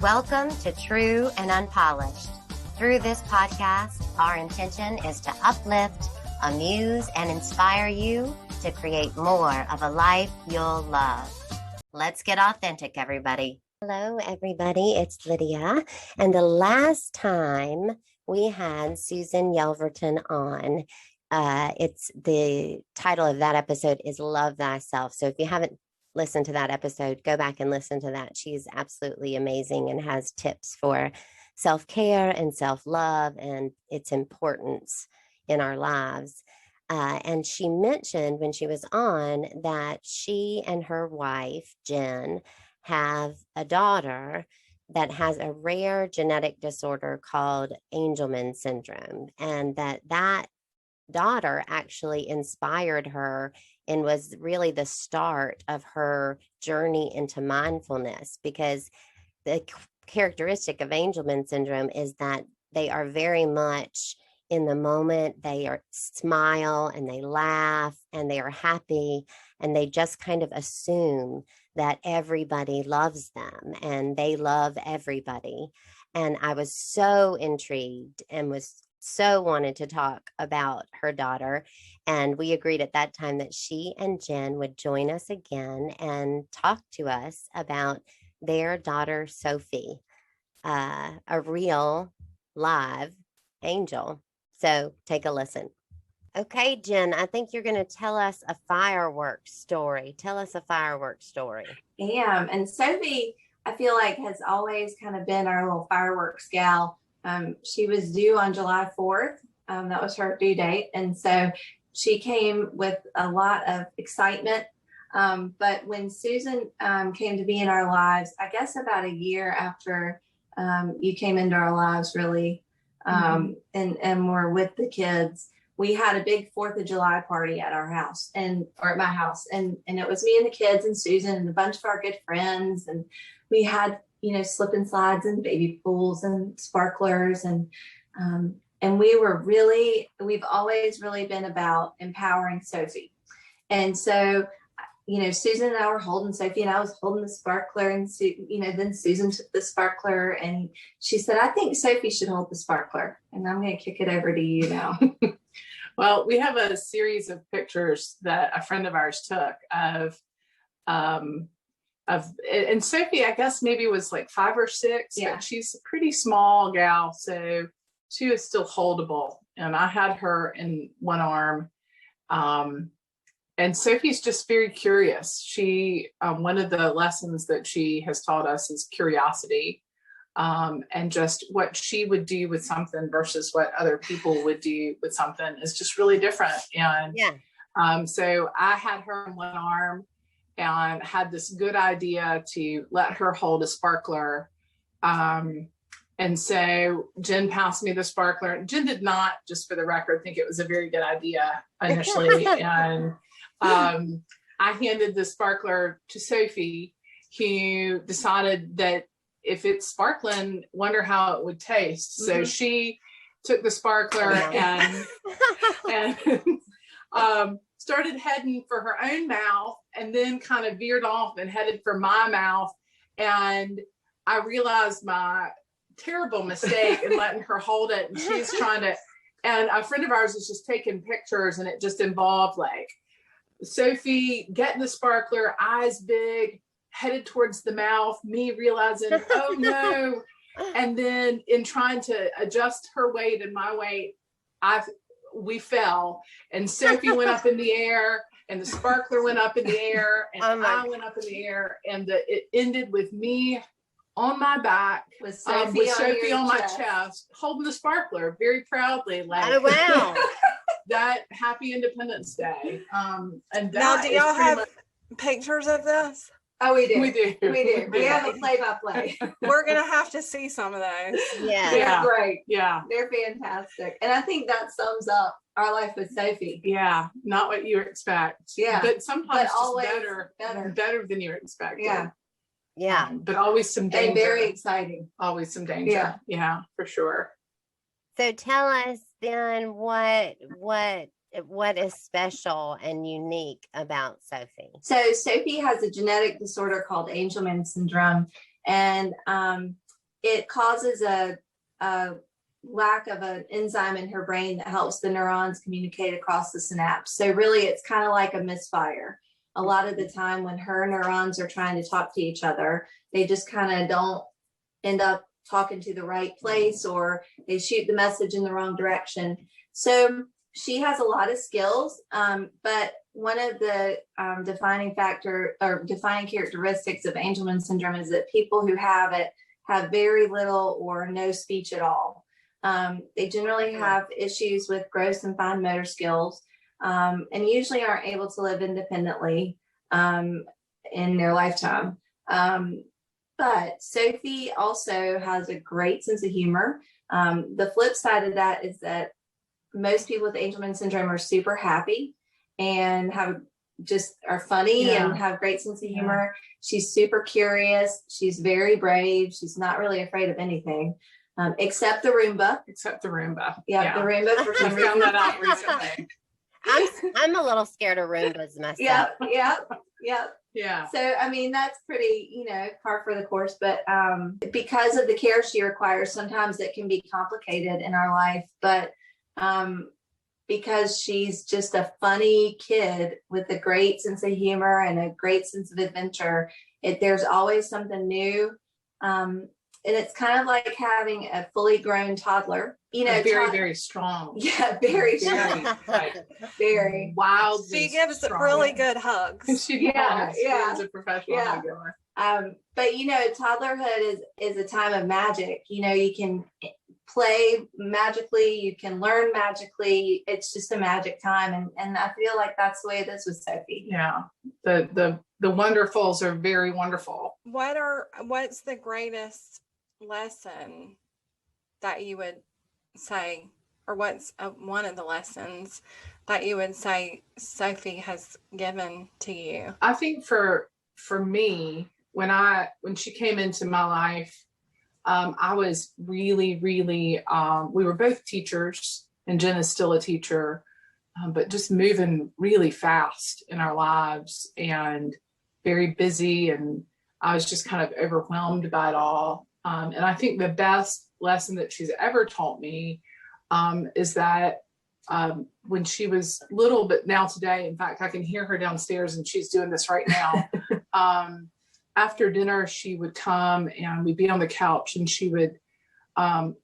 Welcome to True and Unpolished. Through this podcast, our intention is to uplift, amuse, and inspire you to create more of a life you'll love. Let's get authentic, everybody. Hello, everybody. It's Lydia. And the last time we had Susan Yelverton on, it's the title of that episode is Love Thyself. So if you haven't listened to that episode, go back and listen to that. She's absolutely amazing and has tips for self-care and self-love and its importance in our lives. And she mentioned when she was on that she and her wife, Jenn, have a daughter that has a rare genetic disorder called Angelman syndrome, and that daughter actually inspired her and was really the start of her journey into mindfulness, because the characteristic of Angelman syndrome is that they are very much in the moment. They are smile and they laugh and they are happy, and they just kind of assume that everybody loves them and they love everybody. And I was so intrigued and was so wanted to talk about her daughter. And we agreed at that time that she and Jenn would join us again and talk to us about their daughter, Sophie, a real live angel. So take a listen. Okay, Jenn, I think you're going to tell us a fireworks story. Tell us a fireworks story. Yeah, and Sophie, I feel like, has always kind of been our little fireworks gal. She was due on July 4th. That was her due date. And so she came with a lot of excitement. But when Susan came to be in our lives, I guess about a year after you came into our lives, really, and were with the kids, we had a big 4th of July party at our house or at my house. And it was me and the kids and Susan and a bunch of our good friends. And we had, slip and slides and baby pools and sparklers. And we've always really been about empowering Sophie. And so, Susan and I were holding Sophie, and I was holding the sparkler, and then Susan took the sparkler and she said, "I think Sophie should hold the sparkler." And I'm going to kick it over to you now. Well, we have a series of pictures that a friend of ours took of and Sophie, I guess maybe was like 5 or 6, yeah. But she's a pretty small gal, so she was still holdable. And I had her in one arm. And Sophie's just very curious. She, one of the lessons that she has taught us is curiosity, and just what she would do with something versus what other people would do with something is just really different. And so I had her in one arm and had this good idea to let her hold a sparkler. And so Jenn passed me the sparkler. Jenn did not, just for the record, think it was a very good idea initially. And I handed the sparkler to Sophie, who decided that if it's sparkling, wonder how it would taste. So she took the sparkler and started heading for her own mouth, and then kind of veered off and headed for my mouth. And I realized my terrible mistake in letting her hold it. And she's trying to, and a friend of ours was just taking pictures, and it just involved like Sophie getting the sparkler, eyes big, headed towards the mouth, me realizing, oh no. And then in trying to adjust her weight and my weight, we fell, and Sophie went up in the air, and the sparkler went up in the air, and I went up in the air, and it ended with me on my back with Sophie on my chest, holding the sparkler very proudly, like, oh wow. That happy Independence Day. And that now, do y'all have pictures of this? Oh, we do. We do. We have a play-by-play. We're going to have to see some of those. Yeah. They're great. Yeah. They're fantastic. And I think that sums up our life with Sophie. Yeah. Not what you expect. Yeah. But sometimes always better than you expected. Yeah. Yeah. But always some danger. And very exciting. Always some danger. Yeah. Yeah, for sure. So tell us then what is special and unique about Sophie? So Sophie has a genetic disorder called Angelman syndrome. And it causes a lack of an enzyme in her brain that helps the neurons communicate across the synapse. So really, it's kind of like a misfire. A lot of the time when her neurons are trying to talk to each other, they just kind of don't end up talking to the right place, or they shoot the message in the wrong direction. So she has a lot of skills, but one of the defining characteristics of Angelman syndrome is that people who have it have very little or no speech at all. They generally have issues with gross and fine motor skills, and usually aren't able to live independently in their lifetime. But Sophie also has a great sense of humor. The flip side of that is that most people with Angelman syndrome are super happy and are funny and have great sense of humor. She's super curious. She's very brave. She's not really afraid of anything. Except the Roomba. Yeah, the Roomba for some reason. Found that out recently. I'm a little scared of Roombas myself. Yeah. So, I mean, that's pretty, par for the course. But because of the care she requires, sometimes it can be complicated in our life. But because she's just a funny kid with a great sense of humor and a great sense of adventure, there's always something new. And it's kind of like having a fully grown toddler, very strong. Yeah, very strong. Very wild. She gives really good hugs. She is a professional hugger. But toddlerhood is a time of magic. You can play magically, you can learn magically. It's just a magic time, and I feel like that's the way it is with Sophie. Yeah, the wonderfuls are very wonderful. What's the greatest lesson that you would say, or what's one of the lessons that you would say Sophie has given to you? I think for me, when she came into my life, I was really, really, we were both teachers, and Jenn is still a teacher, but just moving really fast in our lives and very busy. And I was just kind of overwhelmed by it all. And I think the best lesson that she's ever taught me is that when she was little, but now today, in fact, I can hear her downstairs and she's doing this right now. After dinner, she would come and we'd be on the couch and she would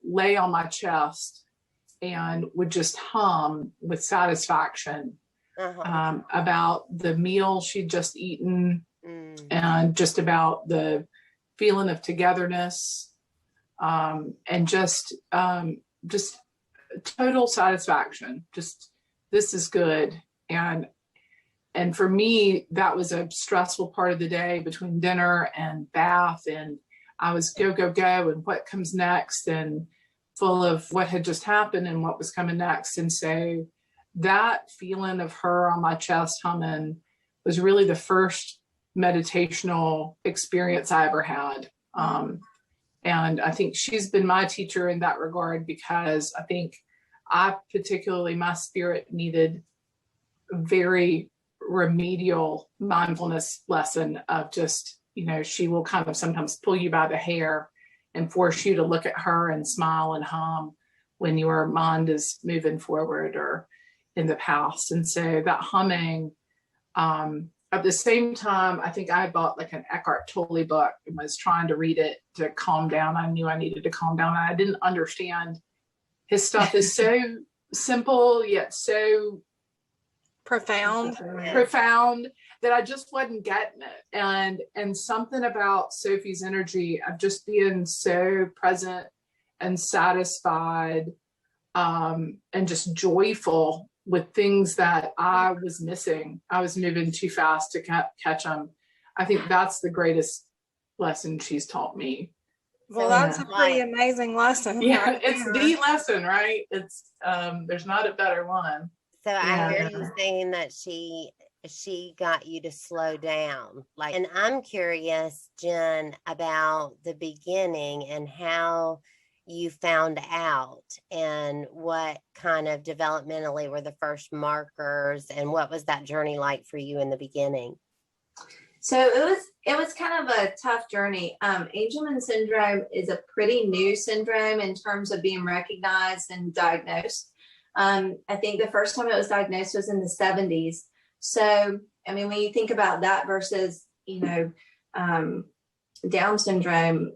lay on my chest and would just hum with satisfaction about the meal she'd just eaten and just about the feeling of togetherness and just total satisfaction. Just, this is good. And for me, that was a stressful part of the day between dinner and bath. And I was go, and what comes next, and full of what had just happened and what was coming next. And so that feeling of her on my chest humming was really the first meditational experience I ever had. And I think she's been my teacher in that regard, because I think my spirit needed a very remedial mindfulness lesson of just, she will kind of sometimes pull you by the hair and force you to look at her and smile and hum when your mind is moving forward or in the past. And so that humming, at the same time, I think I bought like an Eckhart Tolle book and was trying to read it to calm down. I knew I needed to calm down. I didn't understand. His stuff is so simple, yet so profound that I just wasn't getting it. And something about Sophie's energy of just being so present and satisfied and just joyful with things that I was missing. I was moving too fast to catch them. I think that's the greatest lesson she's taught me. Well, that's a pretty amazing lesson. Yeah, right, it's the lesson, right? It's there's not a better one. So I hear you saying that she got you to slow down. And I'm curious, Jenn, about the beginning and how you found out and what kind of developmentally were the first markers and what was that journey like for you in the beginning? So it was kind of a tough journey. Angelman syndrome is a pretty new syndrome in terms of being recognized and diagnosed. I think the first time it was diagnosed was in the 70s. So, I mean, when you think about that versus, Down syndrome,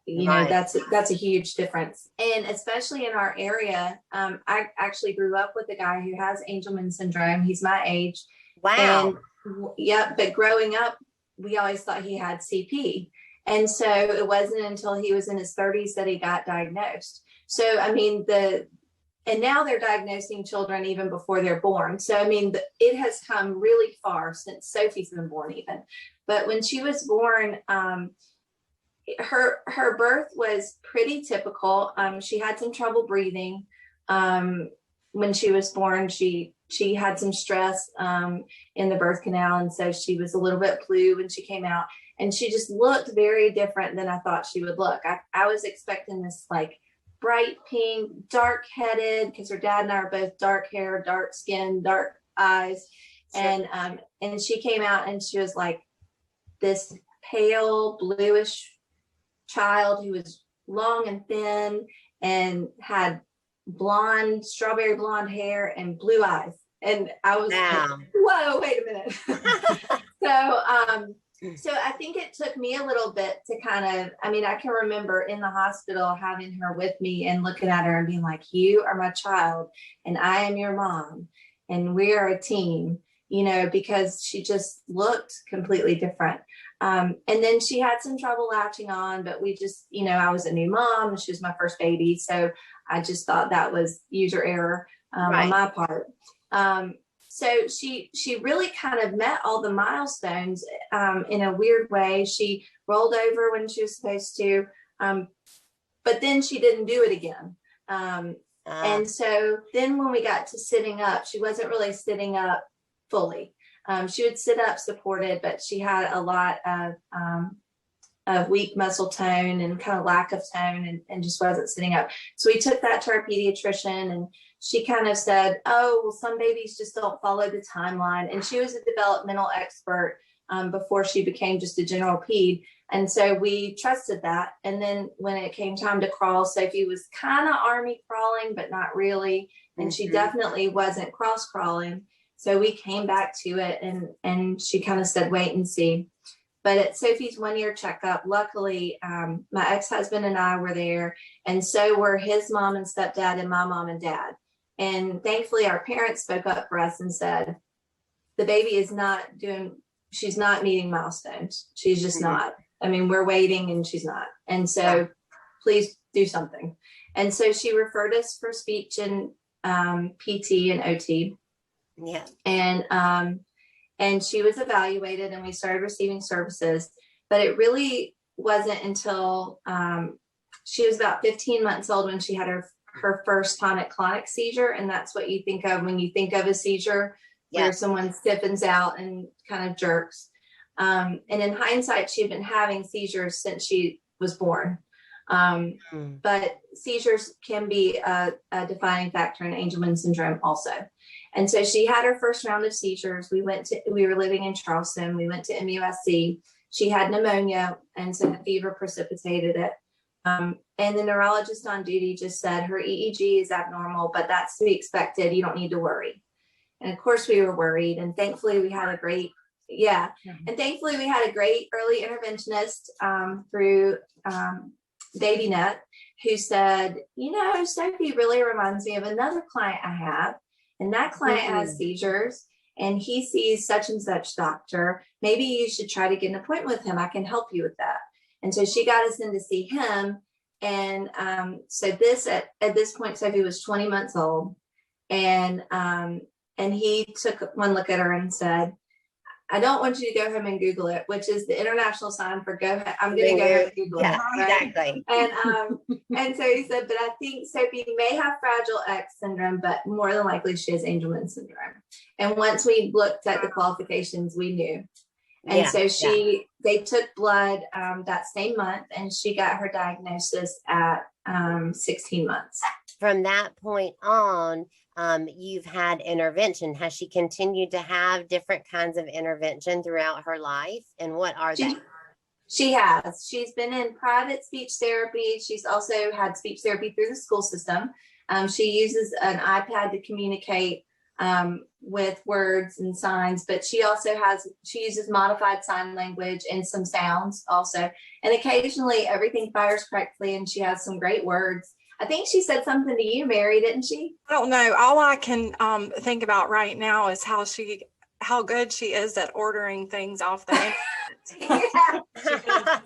Right. that's a huge difference. And especially in our area, I actually grew up with a guy who has Angelman syndrome. He's my age. Wow. And but growing up, we always thought he had CP. And so it wasn't until he was in his 30s that he got diagnosed. So, I mean, and now they're diagnosing children even before they're born. So, I mean, it has come really far since Sophie's been born even. But when she was born, her birth was pretty typical. She had some trouble breathing. When she was born, she had some stress in the birth canal. And so she was a little bit blue when she came out. And she just looked very different than I thought she would look. I was expecting this like bright pink, dark headed, because her dad and I are both dark hair, dark skin, dark eyes. Sure. And she came out and she was like this pale bluish child who was long and thin and had strawberry blonde hair and blue eyes. And I was like, whoa, wait a minute. So I think it took me a little bit to I can remember in the hospital having her with me and looking at her and being like, you are my child and I am your mom and we are a team, because she just looked completely different. And then she had some trouble latching on, but we just, I was a new mom and she was my first baby. So I just thought that was user error right. on my part. So she really kind of met all the milestones in a weird way. She rolled over when she was supposed to, but then she didn't do it again. And so then when we got to sitting up, she wasn't really sitting up fully. She would sit up supported, but she had a lot of weak muscle tone and kind of lack of tone and just wasn't sitting up. So we took that to our pediatrician and she kind of said, oh, well, some babies just don't follow the timeline. And she was a developmental expert before she became just a general ped. And so we trusted that. And then when it came time to crawl, Sophie was kind of army crawling, but not really. And she definitely wasn't cross crawling. So we came back to it and she kind of said, wait and see. But at Sophie's 1 year checkup, luckily, my ex-husband and I were there. And so were his mom and stepdad and my mom and dad. And thankfully, our parents spoke up for us and said, the baby she's not meeting milestones. She's just not. I mean, we're waiting and she's not. And so please do something. And so she referred us for speech and PT and OT. Yeah. And she was evaluated and we started receiving services, but it really wasn't until she was about 15 months old when she had her first tonic-clonic seizure. And that's what you think of when you think of a seizure, where someone stiffens out and kind of jerks. And in hindsight, she had been having seizures since she was born. But seizures can be a defining factor in Angelman syndrome also. And so she had her first round of seizures. We were living in Charleston. We went to MUSC. She had pneumonia, and so the fever precipitated it. And the neurologist on duty just said her EEG is abnormal, but that's to be expected. You don't need to worry. And of course we were worried. And thankfully we had a great early interventionist through BabyNet who said, Sophie really reminds me of another client I have. And that client has seizures and he sees such and such doctor. Maybe you should try to get an appointment with him. I can help you with that. And so she got us in to see him. And so at this point, Sophie was 20 months old. And he took one look at her and said, I don't want you to go home and Google it, which is the international sign for I'm going to go home and Google it. Right? Exactly. And so he said, but I think Sophie may have Fragile X syndrome, but more than likely she has Angelman syndrome. And once we looked at the qualifications, we knew. And so they took blood that same month and she got her diagnosis at 16 months. from that point on, you've had intervention. Has she continued to have different kinds of intervention throughout her life? And what are they? She has. She's been in private speech therapy. She's also had speech therapy through the school system. She uses an iPad to communicate with words and signs, but she uses modified sign language and some sounds also. And occasionally everything fires correctly and she has some great words. I think she said something to you, Mary, didn't she? I don't know. All I can think about right now is how good she is at ordering things off the internet.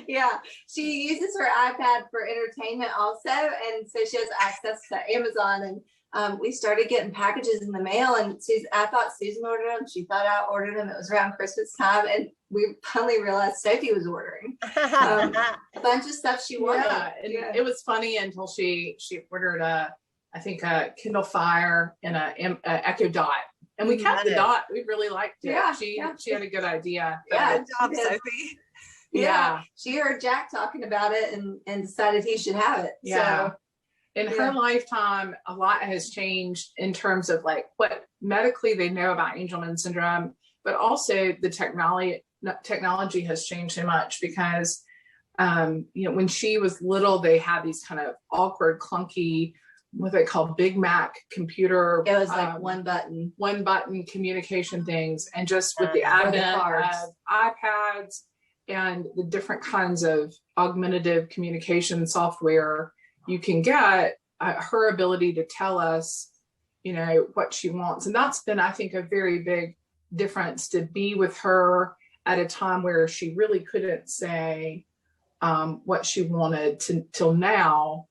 Yeah, she uses her iPad for entertainment also, and so she has access to Amazon. And we started getting packages in the mail, and I thought Susan ordered them. She thought I ordered them. It was around Christmas time, and we finally realized Sophie was ordering a bunch of stuff she wanted. Yeah, and it was funny until she ordered a Kindle Fire and a Echo Dot. And we kept the Dot. We really liked it. Yeah, she had a good idea. Yeah, good job, Sophie. Yeah, she heard Jack talking about it and decided he should have it. Yeah. So, in her lifetime, a lot has changed in terms of like what medically they know about Angelman syndrome, but also the technology has changed so much because, when she was little, they had these kind of awkward, clunky, what they call Big Mac computer. It was like one button communication things. And just with the advent of iPads and the different kinds of augmentative communication software you can get, her ability to tell us, what she wants. And that's been, I think, a very big difference to be with her at a time where she really couldn't say what she wanted till now,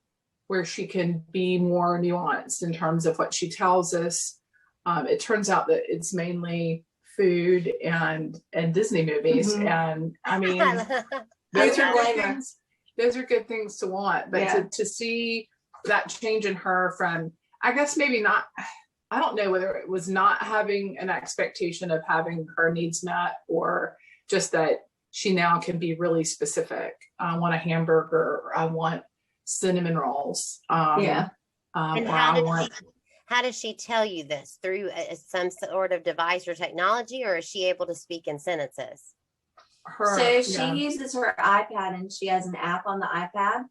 where she can be more nuanced in terms of what she tells us. It turns out that it's mainly food and Disney movies. Mm-hmm. And I mean, those are good things to want, but to see that change in her from, I guess maybe not, I don't know whether it was not having an expectation of having her needs met or just that she now can be really specific. I want a hamburger, or I want cinnamon rolls. And how does she tell you this? Through some sort of device or technology, or is she able to speak in sentences? She uses her iPad, and she has an app on the iPad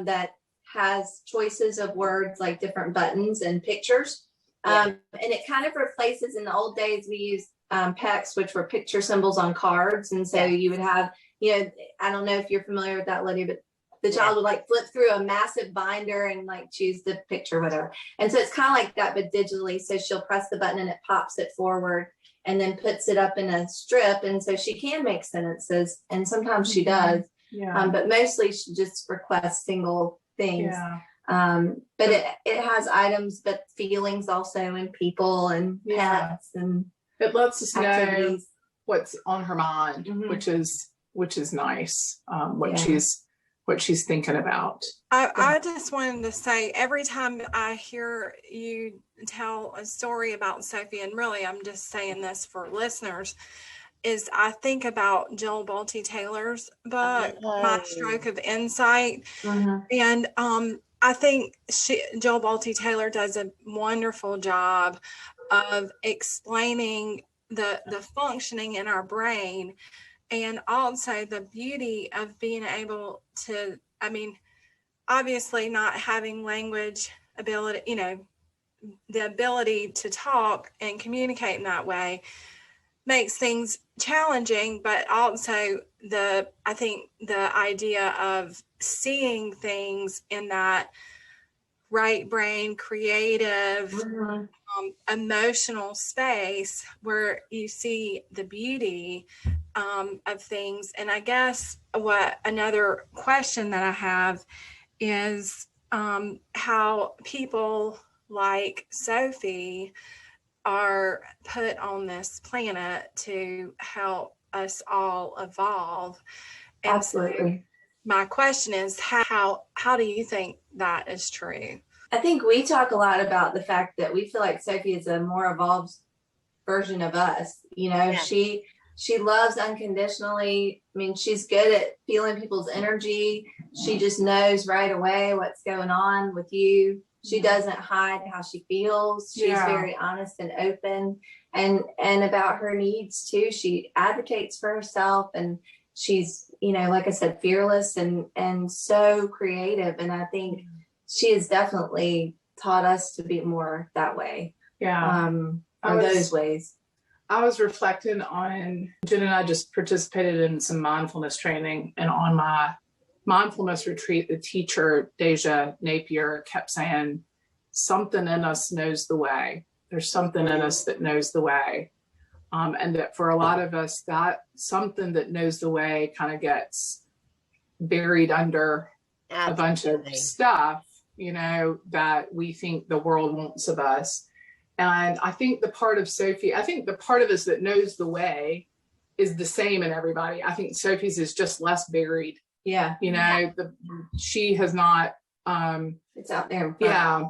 that has choices of words like different buttons and pictures. And it kind of replaces, in the old days, we used PECs, which were picture symbols on cards. And so you would have, I don't know if you're familiar with that, Lydia, but the child would like flip through a massive binder and like choose the picture, whatever. And so it's kind of like that, but digitally. So she'll press the button and it pops it forward and then puts it up in a strip. And so she can make sentences, and sometimes she does. Yeah. But mostly she just requests single things. Yeah. But it has items, but feelings also, and people and pets, and it lets us know what's on her mind, which is nice. What she's thinking about. I just wanted to say, every time I hear you tell a story about Sophie, and really I'm just saying this for listeners, is I think about Jill Bolte Taylor's book, My Stroke of Insight. And I think Jill Bolte Taylor does a wonderful job of explaining the functioning in our brain, and also the beauty of being able to, obviously not having language ability, the ability to talk and communicate in that way makes things challenging, but also I think the idea of seeing things in that right brain, creative, emotional space where you see the beauty of things. And I guess another question that I have is how people like Sophie are put on this planet to help us all evolve. And absolutely. So my question is, how do you think that is true? I think we talk a lot about the fact that we feel like Sophie is a more evolved version of us. she loves unconditionally. I mean, she's good at feeling people's energy. She just knows right away what's going on with you. She doesn't hide how she feels. She's very honest and open, and about her needs too. She advocates for herself, and she's, you know, like I said, fearless and so creative. And I think she has definitely taught us to be more that way. Those ways. I was reflecting on, Jen and I just participated in some mindfulness training, and on my mindfulness retreat, the teacher, Deja Napier, kept saying, something in us knows the way. There's something in us that knows the way. And that for a lot of us, that something that knows the way kind of gets buried under a bunch of stuff, you know, that we think the world wants of us. And I think the part of Sophie, I think the part of us that knows the way is the same in everybody. I think Sophie's is just less buried. Yeah. You know, she has not. It's out there. Yeah.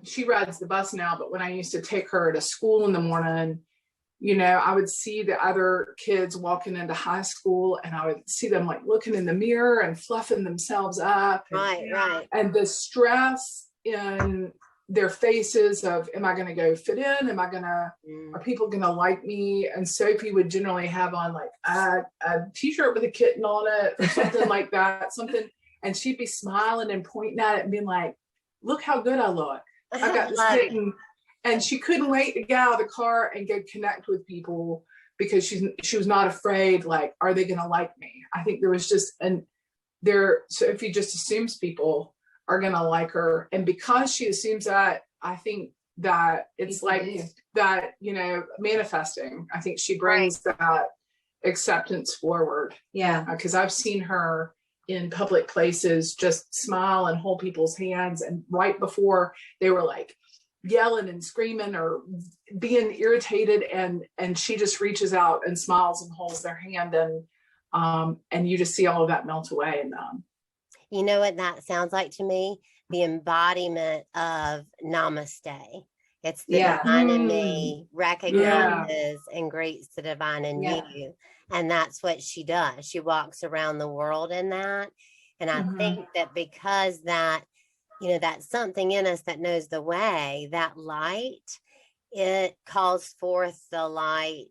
She rides the bus now, but when I used to take her to school in the morning, you know, I would see the other kids walking into high school, and I would see them like looking in the mirror and fluffing themselves up. Right. And the stress in their faces of, am I going to go fit in? Are people going to like me? And Sophie would generally have on like a t-shirt with a kitten on it or something like that, and she'd be smiling and pointing at it and being like, look how good I look. I got this kitten. And she couldn't wait to get out of the car and go connect with people, because she was not afraid, like, are they going to like me? I think there was just, Sophie just assumes people are going to like her. And because she assumes that, I think that it's that, you know, manifesting. I think she brings that acceptance forward. Yeah. Because I've seen her in public places just smile and hold people's hands. And right before they were like yelling and screaming or being irritated, and she just reaches out and smiles and holds their hand, and you just see all of that melt away in them. You know what that sounds like to me? The embodiment of namaste. It's the divine in me recognizes and greets the divine in you. And that's what she does. She walks around the world in that. And I think that because that, you know, that's something in us that knows the way, that light, it calls forth the light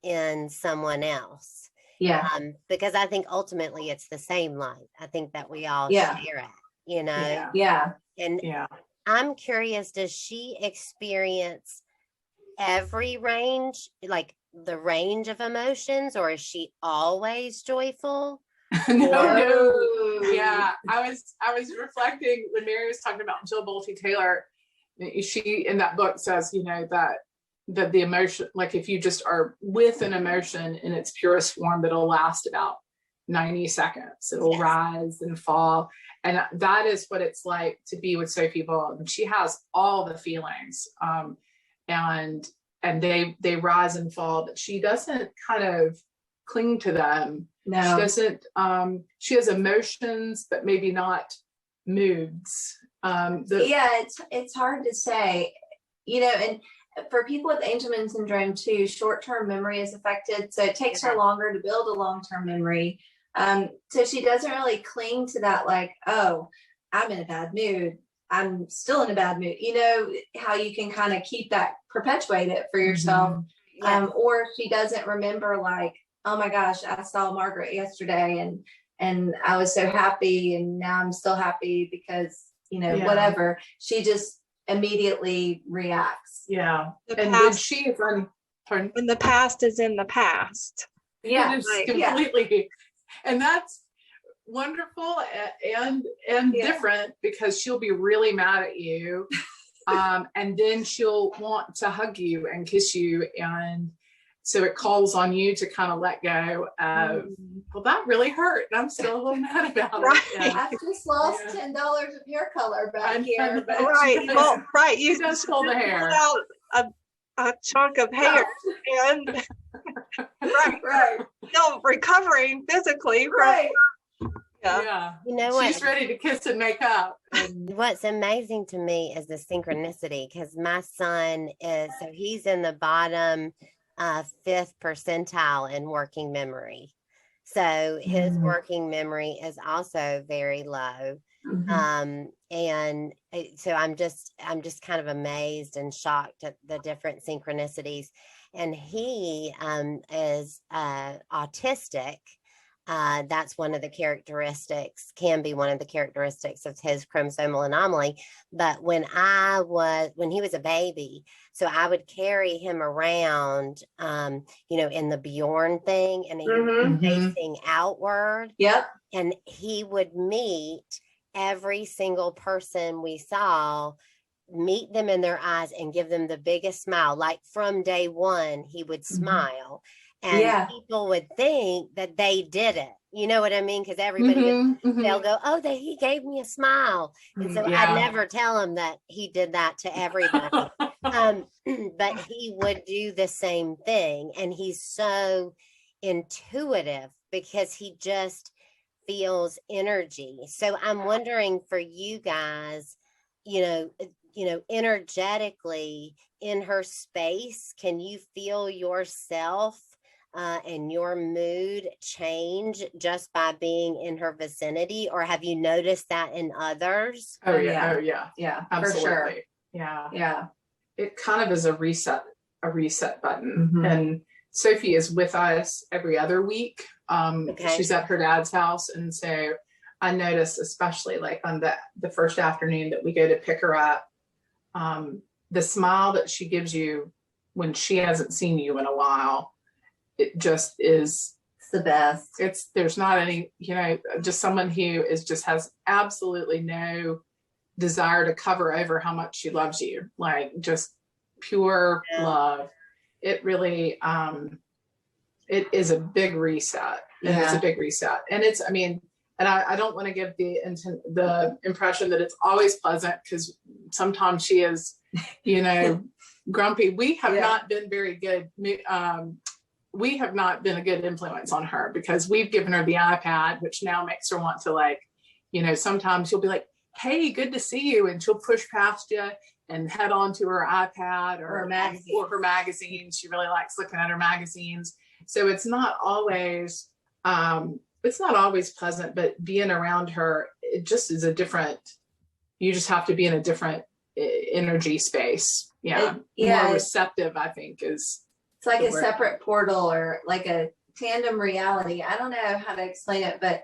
in someone else. Yeah. Because I think ultimately it's the same light. I think that we all share it, you know? Yeah. And I'm curious, does she experience every range, like the range of emotions, or is she always joyful? No. Yeah. I was reflecting when Mary was talking about Jill Bolte Taylor. She, in that book, says, you know, that the emotion, like if you just are with an emotion in its purest form, it'll last about 90 seconds. It'll rise and fall. And that is what it's like to be with Sophie Bull. And she has all the feelings, and they rise and fall, but she doesn't kind of cling to them. No. She doesn't, she has emotions, but maybe not moods. It's hard to say, you know, and for people with Angelman syndrome too, short-term memory is affected. So it takes her longer to build a long-term memory. So she doesn't really cling to that, like, oh, I'm in a bad mood. I'm still in a bad mood. You know, how you can kind of keep that, perpetuate it for yourself. Or she doesn't remember, like, oh my gosh, I saw Margaret yesterday and I was so happy, and now I'm still happy because, you know, whatever. She just immediately reacts. Yeah. When the past is in the past. Yeah, completely. And that's wonderful and different, because she'll be really mad at you. And then she'll want to hug you and kiss you. And so it calls on you to kind of let go of, well, that really hurt. And I'm still a little mad about it. Yeah. I've just lost $10 of hair color back here. But You just pull the hair out a chunk of hair and still recovering physically. Yeah. You know what? She's ready to kiss and make up. What's amazing to me is the synchronicity, because my son he's in the bottom fifth percentile in working memory. So his working memory is also very low. And so I'm just kind of amazed and shocked at the different synchronicities. And he is autistic. That's one of the characteristics, can be one of the characteristics of his chromosomal anomaly. But when he was a baby, so I would carry him around, in the Bjorn thing, and he was facing outward. Yep. And he would meet every single person we saw, meet them in their eyes and give them the biggest smile. Like from day one, he would smile. And people would think that they did it. You know what I mean? Because everybody, they'll go, oh, he gave me a smile. And so I never tell him that he did that to everybody. But he would do the same thing. And he's so intuitive because he just feels energy. So I'm wondering for you guys, energetically in her space, can you feel yourself and your mood change just by being in her vicinity, or have you noticed that in others? Oh yeah, absolutely. For sure. Yeah. It kind of is a reset button. And Sophie is with us every other week. She's at her dad's house, and so I noticed, especially like on the first afternoon that we go to pick her up, the smile that she gives you when she hasn't seen you in a while, it just is the best. There's not any, just someone who has absolutely no desire to cover over how much she loves you, like just pure love. It really, it is a big reset. It's a big reset. And and I don't want to give the impression that it's always pleasant, because sometimes she is, grumpy. We have not been very good. We have not been a good influence on her, because we've given her the iPad, which now makes her want to sometimes she'll be like, hey, good to see you. And she'll push past you and head on to her iPad or her magazines. She really likes looking at her magazines. So it's not always pleasant, but being around her, it just is you just have to be in a different energy space. More receptive, I think, is. It's like a separate portal, or like a tandem reality. I don't know how to explain it, but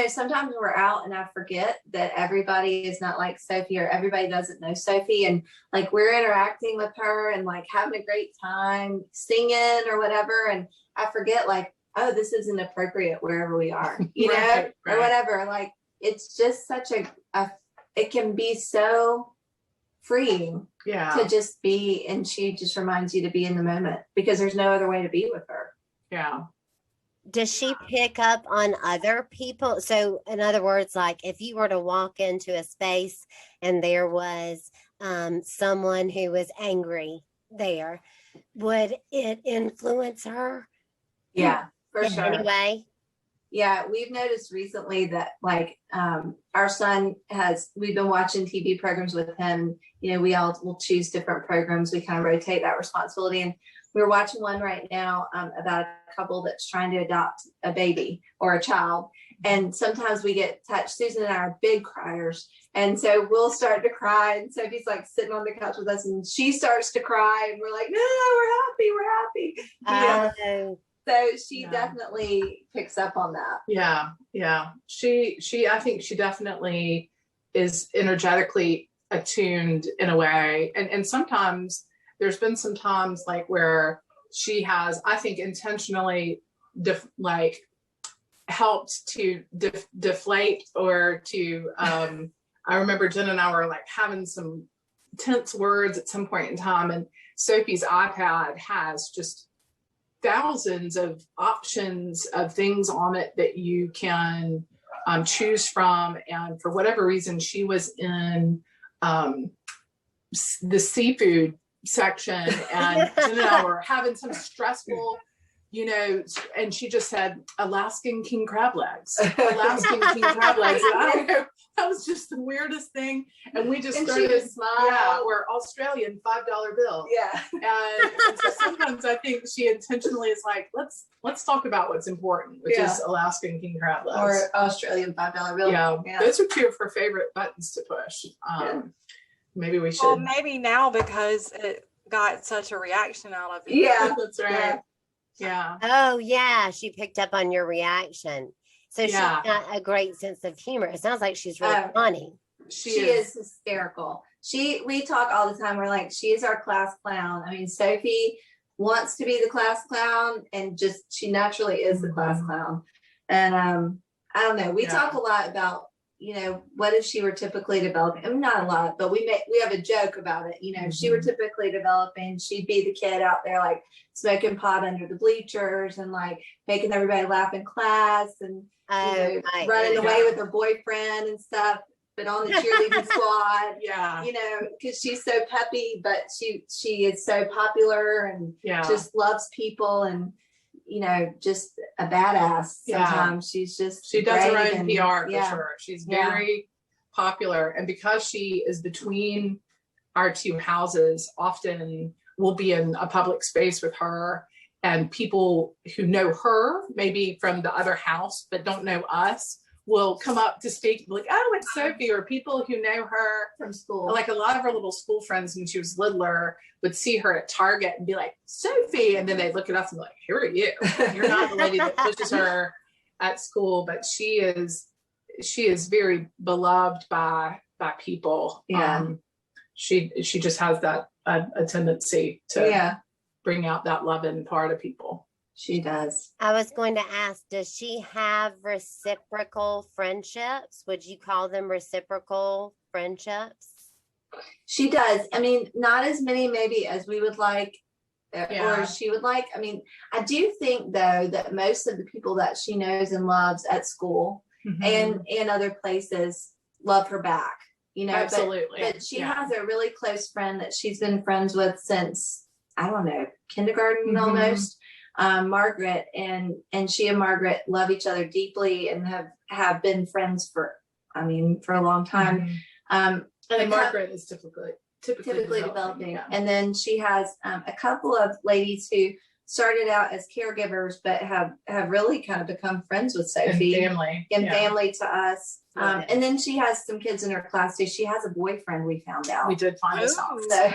sometimes we're out and I forget that everybody is not like Sophie, or everybody doesn't know Sophie. And like we're interacting with her and like having a great time singing or whatever. And I forget, like, oh, this isn't appropriate wherever we are, or whatever. Like, it's just such it can be so freeing to just be, and she just reminds you to be in the moment, because there's no other way to be with her. Does she pick up on other people? So in other words, like if you were to walk into a space and there was someone who was angry there, would it influence her? Yeah, for sure. Anyway. Yeah, we've noticed recently that like our son we've been watching TV programs with him. We all will choose different programs. We kind of rotate that responsibility. And we're watching one right now about a couple that's trying to adopt a baby or a child. And sometimes we get touched. Susan and I are big criers. And so we'll start to cry. And Sophie's like sitting on the couch with us, and she starts to cry. And we're like, no, we're happy. So she definitely picks up on that. Yeah. I think she definitely is energetically attuned in a way. And sometimes there's been some times like where she has, I think, intentionally helped to deflate or to, I remember Jen and I were like having some tense words at some point in time, and Sophie's iPad has just thousands of options of things on it that you can choose from. And for whatever reason, she was in the seafood section, and Jen and I were having some stressful you know, and she just said Alaskan king crab legs, Alaskan king crab legs. And I don't know, that was just the weirdest thing. And we just started, she would smile. yeah, or Australian $5 bill. Yeah. And so sometimes I think she intentionally is like, let's talk about what's important, which is Alaskan king crab legs. Or Australian $5 bill. Yeah. Those are two of her favorite buttons to push. Maybe we should. Well, maybe now because it got such a reaction out of it. Yeah. That's right. Yeah. Oh, yeah. She picked up on your reaction. So she's got a great sense of humor. It sounds like she's really funny. She is hysterical. We talk all the time. We're like, she is our class clown. I mean, Sophie wants to be the class clown, and she naturally is the class clown. And I don't know. We talk a lot about, you know, what if she were typically developing? I mean, not a lot, but we have a joke about it. You know, if she were typically developing, she'd be the kid out there like smoking pot under the bleachers and like making everybody laugh in class and running away with her boyfriend and stuff, but on the cheerleading squad. Yeah. You know, because she's so peppy, but she is so popular and just loves people and, you know, just a badass. Sometimes she does her own PR for sure. She's very popular, and because she is between our two houses, often we'll be in a public space with her, and people who know her maybe from the other house but don't know us will come up to speak, like, oh, it's Sophie, or people who know her from school. Like a lot of her little school friends when she was littler would see her at Target and be like, Sophie, and then they'd look at us and be like, who are you? You're not the lady that pushes her at school, but she is very beloved by people. She just has that a tendency to bring out that loving part of people. She does. I was going to ask, does she have reciprocal friendships? Would you call them reciprocal friendships? She does. I mean, not as many maybe as we would like, or she would like. I mean, I do think though that most of the people that she knows and loves at school and in other places love her back. You know, absolutely. But she has a really close friend that she's been friends with since, I don't know, kindergarten almost. Margaret, and she and Margaret love each other deeply and have been friends for a long time. And Margaret is typically developing. And then she has a couple of ladies who started out as caregivers, but have really kind of become friends with Sophie and family to us. And then she has some kids in her class too. She has a boyfriend, we found out. We did find this out. So,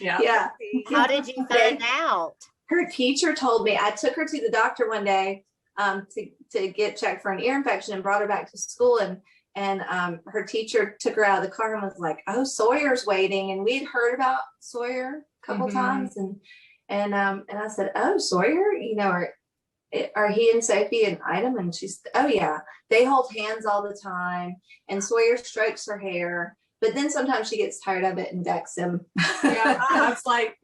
yeah. How did you find out? Her teacher told me. I took her to the doctor one day to get checked for an ear infection and brought her back to school. And her teacher took her out of the car and was like, oh, Sawyer's waiting. And we'd heard about Sawyer a couple times. And I said, oh, Sawyer, you know, are he and Sophie an item? And she's, oh yeah, they hold hands all the time. And Sawyer strokes her hair. But then sometimes she gets tired of it and decks him. That's like,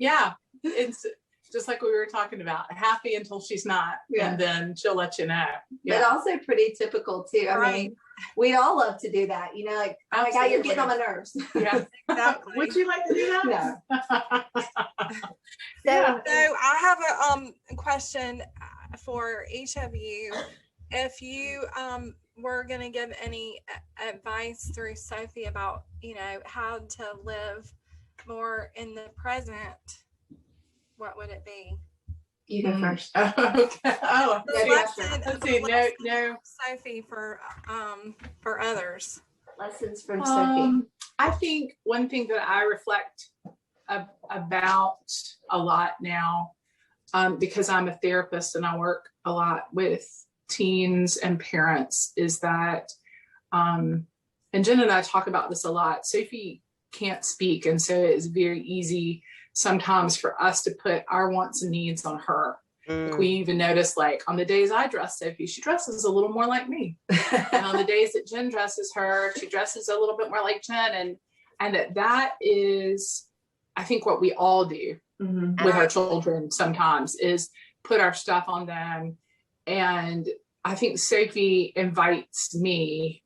it's just like we were talking about, happy until she's not, and then she'll let you know. But also pretty typical too. I mean, we all love to do that, you know, like, oh my God, you're getting on my nerves. Yeah, exactly. Would you like to do that? No. So I have a question for each of you. If you were going to give any advice through Sophie about, you know, how to live more in the present, what would it be? You go first. Okay. Oh, let's see. No. Sophie for others. Lessons from Sophie. I think one thing that I reflect about a lot now, because I'm a therapist and I work a lot with teens and parents, is that, and Jenn and I talk about this a lot. Sophie can't speak, and so it's very easy sometimes for us to put our wants and needs on her. Like we even notice, like on the days I dress Sophie, she dresses a little more like me. And on the days that Jenn dresses her, she dresses a little bit more like Jenn. And that is, I think, what we all do with our children sometimes, is put our stuff on them. And I think Sophie invites me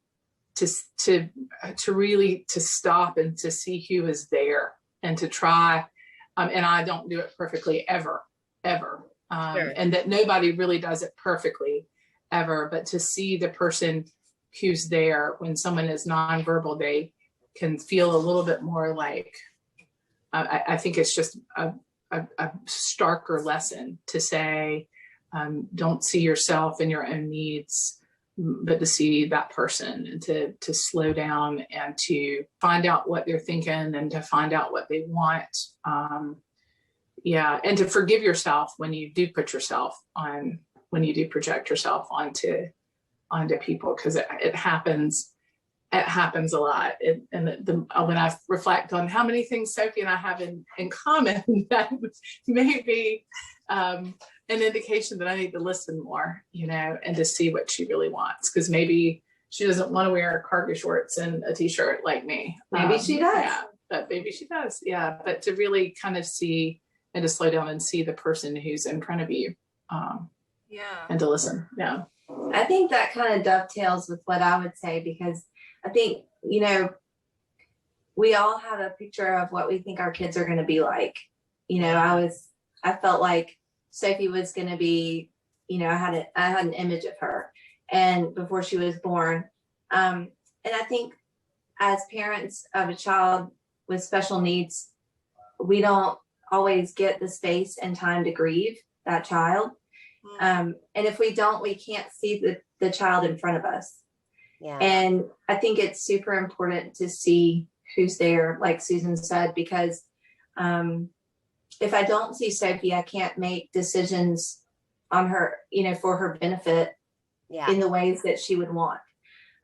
to really to stop and to see who is there and to try. And I don't do it perfectly ever. Sure. And that nobody really does it perfectly ever, but to see the person who's there when someone is nonverbal, they can feel a little bit more like, I think it's just a starker lesson to say, don't see yourself and your own needs, but to see that person and to slow down and to find out what they're thinking and to find out what they want. And to forgive yourself when you do put yourself on, when you do project yourself onto people, because it happens. It happens a lot. When I reflect on how many things Sophie and I have in common, that may be an indication that I need to listen more, and to see what she really wants. Because maybe she doesn't want to wear cargo shorts and a t-shirt like me. Maybe she does. Yeah, but maybe she does. Yeah, but to really kind of see and to slow down and see the person who's in front of you. And to listen. Yeah. I think that kind of dovetails with what I would say, because I think, we all have a picture of what we think our kids are going to be like. I felt like Sophie was going to be, I had an image of her and before she was born. And I think as parents of a child with special needs, we don't always get the space and time to grieve that child. And if we don't, we can't see the child in front of us. Yeah. And I think it's super important to see who's there, like Susan said, because if I don't see Sophie, I can't make decisions on her, for her benefit in the ways that she would want.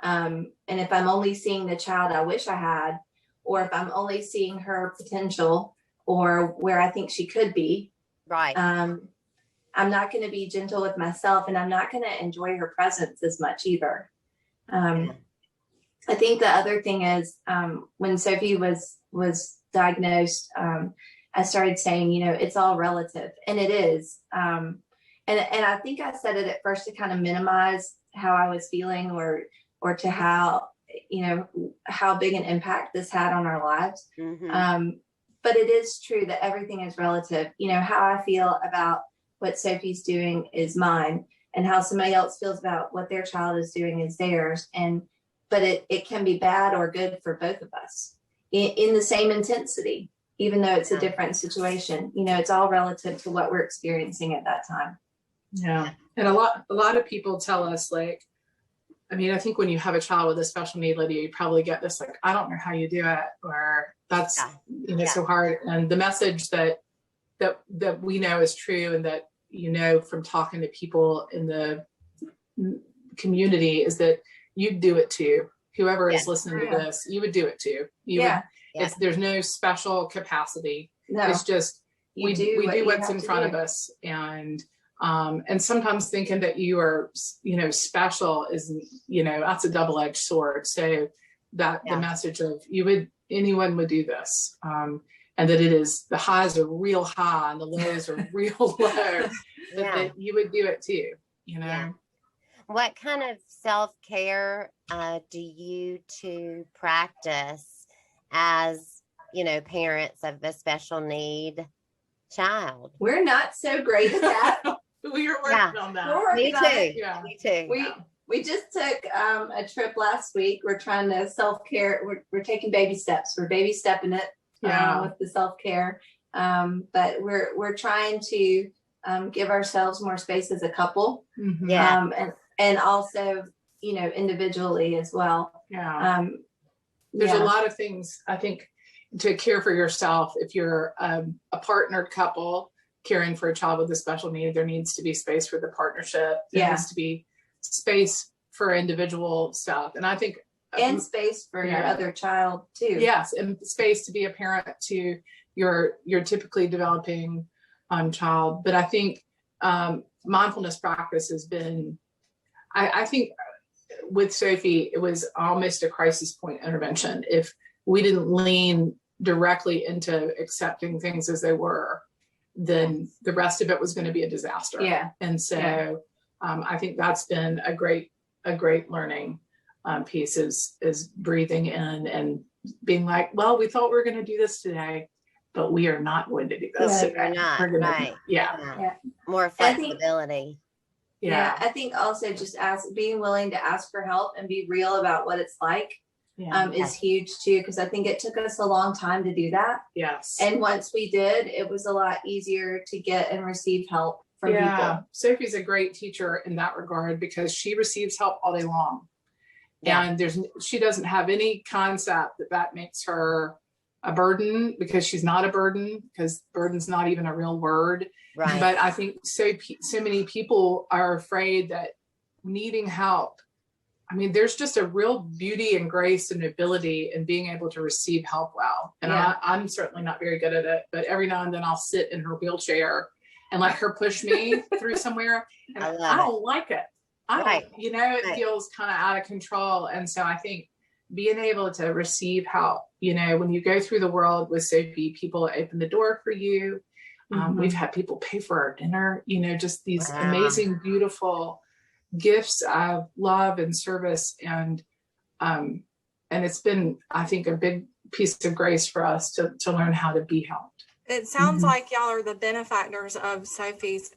And if I'm only seeing the child I wish I had, or if I'm only seeing her potential or where I think she could be, right. I'm not going to be gentle with myself, and I'm not going to enjoy her presence as much either. I think the other thing is, when Sophie was diagnosed, I started saying, it's all relative, and it is. And I think I said it at first to kind of minimize how I was feeling, or to how big an impact this had on our lives. Mm-hmm. But it is true that everything is relative. How I feel about what Sophie's doing is mine, and how somebody else feels about what their child is doing is theirs. But it can be bad or good for both of us in the same intensity, even though it's a different situation. It's all relative to what we're experiencing at that time. Yeah. And a lot of people tell us, like, I think when you have a child with a special need, Lydia, you probably get this, like, I don't know how you do it, or that's, so hard. And the message that we know is true, and that, from talking to people in the community, is that you do it too. Whoever is listening to this, you would do it too. There's no special capacity. No. It's just, we do what's in front of us. And sometimes thinking that you are, special is, that's a double-edged sword. So that the message of anyone would do this. And that it is, the highs are real high and the lows are real low, that you would do it too, Yeah. What kind of self-care do you two practice as, parents of the special need child? We're not so great at that. We are working on that. Me too. Yeah. Me too. We just took a trip last week. We're trying to self-care. We're taking baby steps. We're baby stepping it with the self-care. But we're trying to give ourselves more space as a couple. Mm-hmm. And also, individually as well. Yeah. There's a lot of things, I think, to care for yourself. If you're a partnered couple caring for a child with a special need, there needs to be space for the partnership. There needs to be space for individual stuff. And I think and space for your other child too. Yes, and space to be a parent to your typically developing child. But I think mindfulness practice has been, I think with Sophie, it was almost a crisis point intervention. If we didn't lean directly into accepting things as they were, then the rest of it was going to be a disaster. Yeah. And so I think that's been a great learning piece is breathing in and being like, well, we thought we were going to do this today, but we are not going to do Yeah, this. you're not, We're gonna, right. Yeah. More flexibility. Yeah, I think also just being willing to ask for help and be real about what it's like is huge too, because I think it took us a long time to do that. Yes. And once we did, it was a lot easier to get and receive help from people. Sophie's a great teacher in that regard because she receives help all day long. Yeah. And she doesn't have any concept that makes her a burden, because she's not a burden, because burden's not even a real word. Right. But I think so many people are afraid that needing help. I mean, there's just a real beauty and grace and nobility in being able to receive help well. And I'm certainly not very good at it, but every now and then I'll sit in her wheelchair and let her push me through somewhere. And I don't like it. It feels kind of out of control. And so I think being able to receive help, when you go through the world with Sophie, people open the door for you. We've had people pay for our dinner, just these amazing, beautiful gifts of love and service. And it's been, I think, a big piece of grace for us to learn how to be helped. It sounds like y'all are the benefactors of Sophie's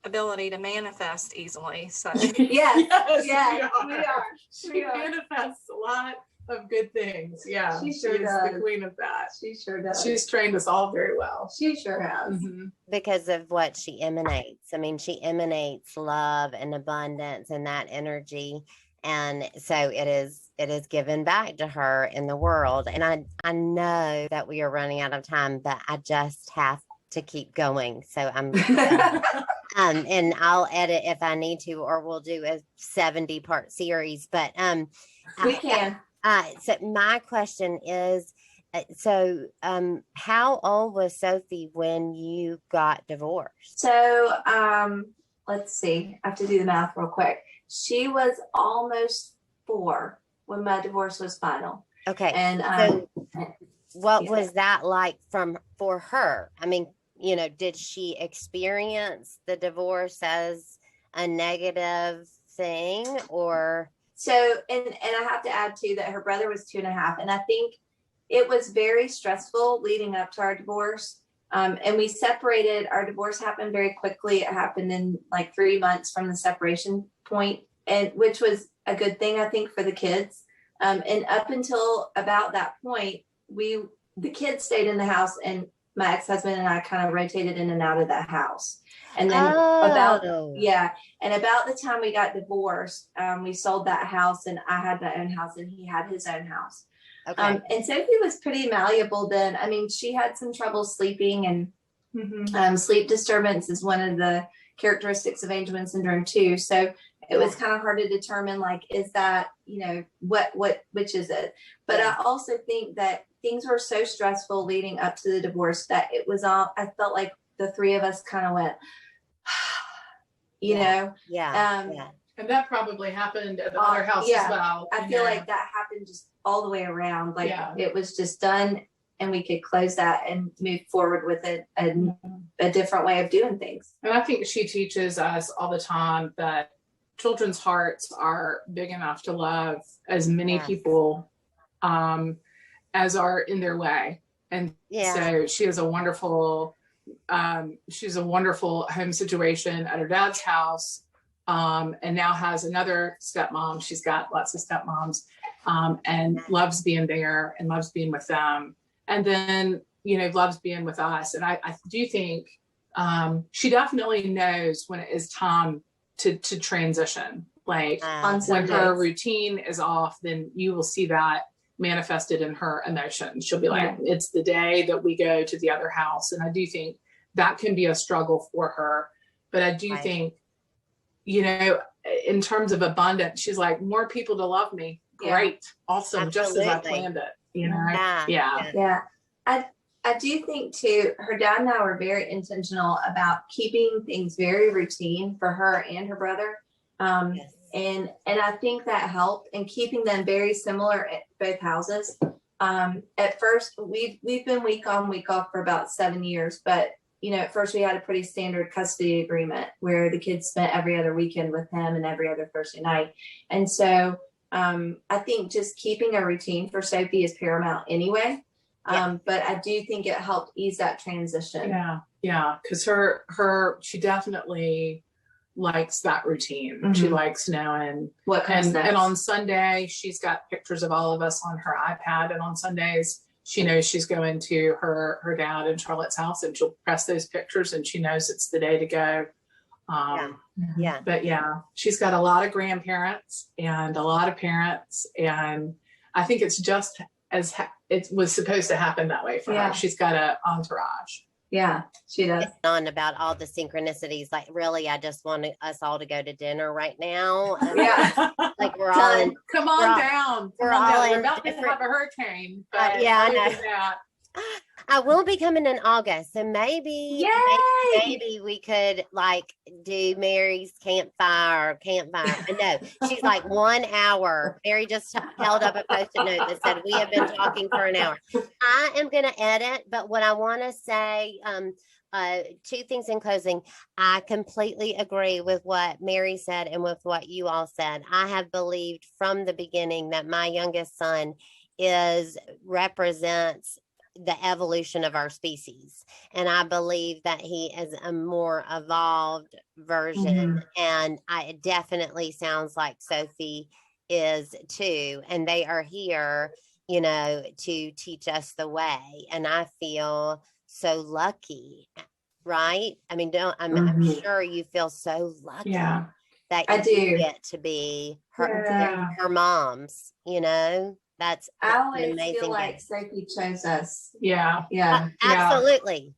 ability to manifest easily. So yes, we are. She manifests a lot of good things. Yeah, she sure she's does. The queen of that. She sure does. She's trained us all very well. She sure has. Because of what she emanates. I mean, she emanates love and abundance and that energy. And so it is given back to her in the world. And I know that we are running out of time, but I just have to keep going. So I'm and I'll edit if I need to, or we'll do a 70-part series. But we can. So my question is, how old was Sophie when you got divorced? So let's see. I have to do the math real quick. She was almost 4 when my divorce was final. Okay. And so what was that like for her? I mean, did she experience the divorce as a negative thing, or? So, and I have to add too that her brother was 2.5, and I think it was very stressful leading up to our divorce. And we separated. Our divorce happened very quickly. It happened in like 3 months from the separation point, and which was a good thing, I think, for the kids. And up until about that point, the kids stayed in the house, and my ex-husband and I kind of rotated in and out of that house. And then about the time we got divorced, we sold that house, and I had my own house and he had his own house. Okay. And Sophie was pretty malleable then. I mean, she had some trouble sleeping, and sleep disturbance is one of the characteristics of Angelman syndrome too. So it was kind of hard to determine, like, is that, which is it? But I also think that things were so stressful leading up to the divorce that it was all, I felt like the three of us kind of went, And that probably happened at the other house as well. I feel like that happened just all the way around. Like it was just done, and we could close that and move forward with a different way of doing things. And I think she teaches us all the time that children's hearts are big enough to love as many people as are in their way. And so she has a wonderful home situation at her dad's house, and now has another stepmom. She's got lots of stepmoms, and loves being there and loves being with them. And then, loves being with us. And I do think she definitely knows when it is time to transition. Like when her routine is off, then you will see that manifested in her emotions. She'll be like, it's the day that we go to the other house. And I do think that can be a struggle for her. But I do think, in terms of abundance, she's like, more people to love me. Great. Awesome. Absolutely. Just as I planned it, I do think too, her dad and I were very intentional about keeping things very routine for her and her brother. And I think that helped, and keeping them very similar at both houses. At first we've been week on, week off for about 7 years, but at first we had a pretty standard custody agreement where the kids spent every other weekend with him and every other Thursday night. And so I think just keeping a routine for Sophie is paramount anyway. But I do think it helped ease that transition. Yeah. Because she definitely likes that routine. Mm-hmm. She likes knowing what comes next. And on Sunday, she's got pictures of all of us on her iPad. And on Sundays, she knows she's going to her dad and Charlotte's house, and she'll press those pictures, and she knows it's the day to go. But she's got a lot of grandparents and a lot of parents, and I think it's just as it was supposed to happen that way for her. She's got an entourage. Yeah, she does. It's on about all the synchronicities. Like, really, I just want us all to go to dinner right now. Like we're all in. Come on down. We're about to have a hurricane. But I know. I will be coming in August, so maybe we could like do Mary's campfire. I know she's like 1 hour. Mary just held up a post-it note that said we have been talking for an hour. I am going to edit, but what I want to say, 2 things in closing. I completely agree with what Mary said and with what you all said. I have believed from the beginning that my youngest son represents the evolution of our species, and I believe that he is a more evolved version, and it definitely sounds like Sophie is too, and they are here, to teach us the way, and I feel so lucky, right? I mean, I'm sure you feel so lucky that you get to be her moms, That's I always amazing feel like Sophie chose us. Absolutely.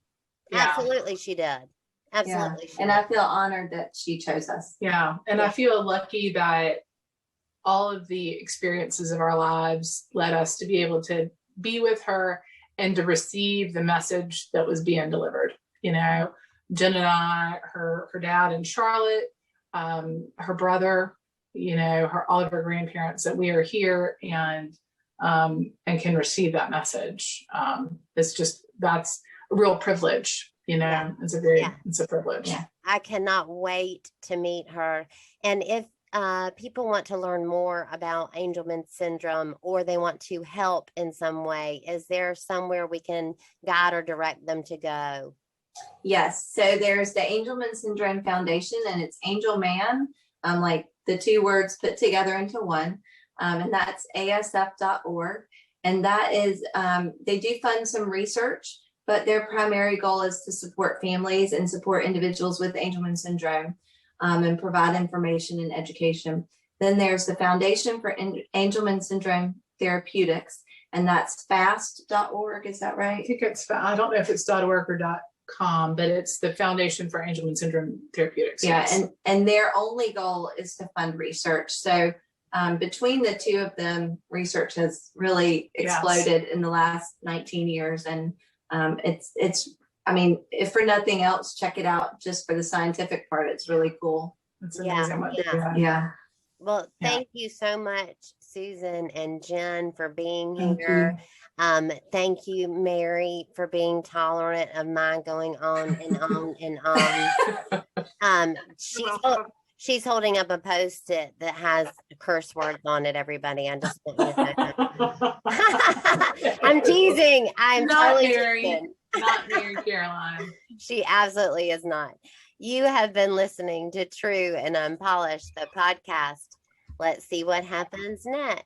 Absolutely, she did. Absolutely. And I feel honored that she chose us. And I feel lucky that all of the experiences of our lives led us to be able to be with her and to receive the message that was being delivered. Jen and I, her dad and Charlotte, her brother, all of her grandparents, that we are here and can receive that message. That's a real privilege, it's a privilege. I cannot wait to meet her. And if people want to learn more about Angelman syndrome, or they want to help in some way, is there somewhere we can guide or direct them to go? Yes. So there's the Angelman Syndrome Foundation, and it's Angelman, like the 2 words put together into one. And that's asf.org. And that is, they do fund some research, but their primary goal is to support families and support individuals with Angelman syndrome, and provide information and education. Then there's the Foundation for Angelman Syndrome Therapeutics, and that's fast.org. Is that right? I think I don't know if it's .org or .com, but it's the Foundation for Angelman Syndrome Therapeutics. And their only goal is to fund research. So between the 2 of them, research has really exploded in the last 19 years. And if for nothing else, check it out just for the scientific part. It's really cool. It's amazing what they're doing. Well, thank you so much, Susan and Jenn, for being here. Thank you, Mary, for being tolerant of mine going on and on and on. She's holding up a Post-it that has curse words on it, everybody. I just want you to know. I'm teasing. I'm not totally Mary. teasing. Not Mary Caroline. She absolutely is not. You have been listening to True and Unpolished, the podcast. Let's see what happens next.